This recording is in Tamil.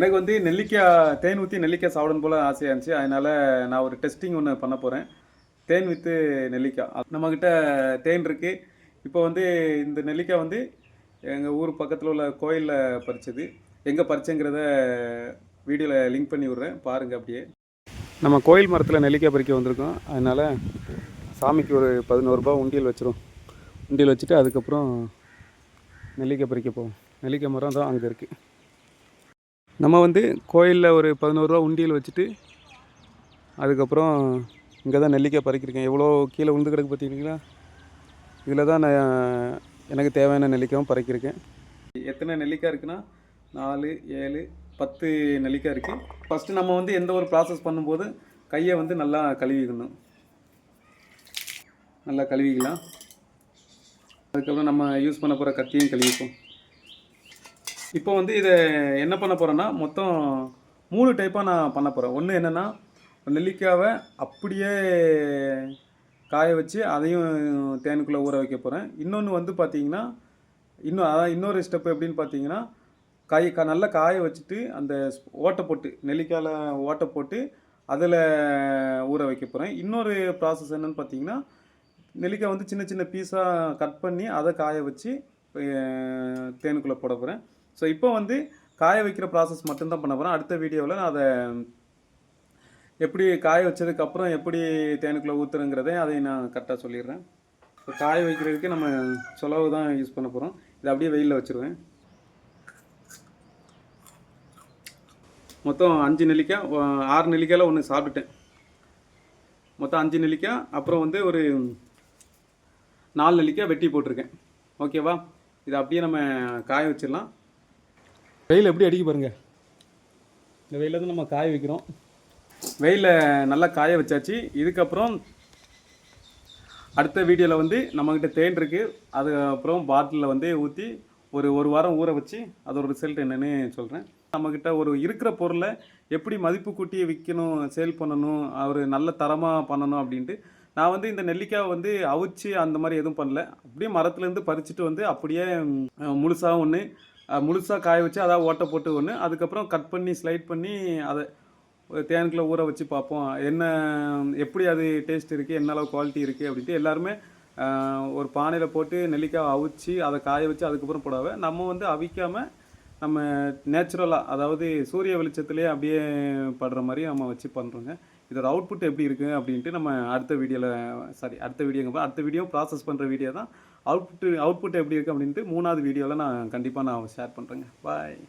எனக்கு வந்து நெல்லிக்காய் தேன் ஊற்றி நெல்லிக்காய் சாப்பிடணும் போல் ஆசையாக இருந்துச்சு. அதனால் நான் ஒரு டெஸ்டிங் ஒன்று பண்ண போகிறேன். தேன் வித்து நெல்லிக்காய். நம்மக்கிட்ட தேன் இருக்குது. இப்போ வந்து இந்த நெல்லிக்காய் வந்து எங்கள் ஊர் பக்கத்தில் உள்ள கோயிலில் பறித்தது. எங்கே பறிச்சேங்கிறத வீடியோவில் லிங்க் பண்ணி விட்றேன், பாருங்கள். அப்படியே நம்ம கோயில் மரத்தில் நெல்லிக்காய் பறிக்க வந்திருக்கோம். அதனால் சாமிக்கு ஒரு 11 ரூபா உண்டியல் வச்சிரும். உண்டியல் வச்சுட்டு அதுக்கப்புறம் நெல்லிக்காய் பறிக்க போவோம். நெல்லிக்காய் மரம் தான் அங்கே இருக்குது. நம்ம வந்து கோயிலில் ஒரு 11 ரூபா உண்டியல் வச்சுட்டு அதுக்கப்புறம் இங்கே தான் நெல்லிக்காய் பறிக்கிருக்கேன். எவ்வளோ கீழே விழுந்து கிடக்கு பார்த்தீங்களா? இதில் தான் நான் எனக்கு தேவையான நெல்லிக்காயும் பறிக்கிருக்கேன். எத்தனை நெல்லிக்காய் இருக்குன்னா 4, 7, 10 நெல்லிக்காய் இருக்குது. ஃபஸ்ட்டு நம்ம வந்து எந்த ஒரு ப்ராசஸ் பண்ணும்போது கையை வந்து நல்லா கழுவிக்கணும். நல்லா கழுவிக்கலாம். அதுக்கப்புறம் நம்ம யூஸ் பண்ண போகிற கத்தியும் கழுவிப்போம். இப்போ வந்து இதை என்ன பண்ண போகிறேன்னா, மொத்தம் 3 டைப்பாக நான் பண்ண போகிறேன். ஒன்று என்னென்னா, நெல்லிக்காவை அப்படியே காய வச்சு அதையும் தேனுக்குள்ளே ஊற வைக்க போகிறேன். இன்னொன்று வந்து பார்த்திங்கன்னா, இன்னொரு ஸ்டெப் எப்படின்னு பார்த்தீங்கன்னா, நல்லா காய வச்சுட்டு அந்த ஓட்டை போட்டு நெல்லிக்காயில் ஓட்டை போட்டு அதில் ஊற வைக்க போகிறேன். இன்னொரு ப்ராசஸ் என்னென்னு பார்த்தீங்கன்னா, நெல்லிக்காய் வந்து சின்ன சின்ன பீஸாக கட் பண்ணி அதை காய வச்சு தேனுக்குள்ளே போட போகிறேன். ஸோ இப்போ வந்து காய வைக்கிற ப்ராசஸ் மட்டும்தான் பண்ண போகிறேன். அடுத்த வீடியோவில் நான் அதை எப்படி காய வச்சதுக்கப்புறம் எப்படி தேனுக்குள்ளே ஊற்றுறங்கிறதே அதை நான் கரெக்டாக சொல்லிடுறேன். ஸோ காய வைக்கிறதுக்கு நம்ம சொலவு தான் யூஸ் பண்ண போகிறோம். இதை அப்படியே வெயிலில் வச்சுருவேன். மொத்தம் 5 நெல்லிக்காய், 6 நெல்லிக்காயில் ஒன்று சாப்பிட்டுட்டேன். மொத்தம் 5 நெல்லிக்காய். அப்புறம் வந்து ஒரு 4 நெல்லிக்காய் வெட்டி போட்டிருக்கேன். ஓகேவா? இதை அப்படியே நம்ம காய வச்சிடலாம். வெயில் எப்படி அடிக்க பாருங்கள். இந்த வெயிலில் தான் நம்ம காய வைக்கிறோம். வெயிலில் நல்லா காய வச்சாச்சு. இதுக்கப்புறம் அடுத்த வீடியோவில் வந்து நம்மக்கிட்ட தேன் இருக்குது. அதுக்கப்புறம் பாட்டிலில் வந்து ஊற்றி ஒரு வாரம் ஊற வச்சு அதோட ரிசல்ட் என்னென்னு சொல்கிறேன். நம்மக்கிட்ட ஒரு இருக்கிற பொருளை எப்படி மதிப்பு கூட்டி விற்கணும், சேல் பண்ணணும், ஒரு நல்ல தரமாக பண்ணணும் அப்படின்ட்டு நான் வந்து இந்த நெல்லிக்காய் வந்து அவிச்சு அந்த மாதிரி எதுவும் பண்ணல. அப்படியே மரத்துலேருந்து பறிச்சுட்டு வந்து அப்படியே முழுசாக ஒன்று முழுசாக காய வச்சு அதாவது ஓட்டை போட்டு ஒன்று, அதுக்கப்புறம் கட் பண்ணி ஸ்லைட் பண்ணி அதை தேனுக்குள்ளே ஊற வச்சு பார்ப்போம் என்ன எப்படி அது டேஸ்ட் இருக்குது, என்ன அளவு குவாலிட்டி இருக்குது அப்படின்ட்டு. எல்லாருமே ஒரு பானையில் போட்டு நெல்லிக்காய் அவிச்சு அதை காய வச்சு அதுக்கப்புறம் போடாவே நம்ம வந்து அவிக்காமல் நம்ம நேச்சுரலாக அதாவது சூரிய வெளிச்சத்துலேயே அப்படியே படுற மாதிரி நம்ம வச்சு பண்ணுறோங்க. இதோட அவுட்புட் எப்படி இருக்குது அப்படின்ட்டு நம்ம அடுத்த வீடியோ ப்ராசஸ் பண்ணுற வீடியோ தான். அவுட்புட் எப்படி இருக்குது அப்படின்ட்டு 3வது வீடியோவில் நான் கண்டிப்பாக ஷேர் பண்ணுறேங்க. பாய்.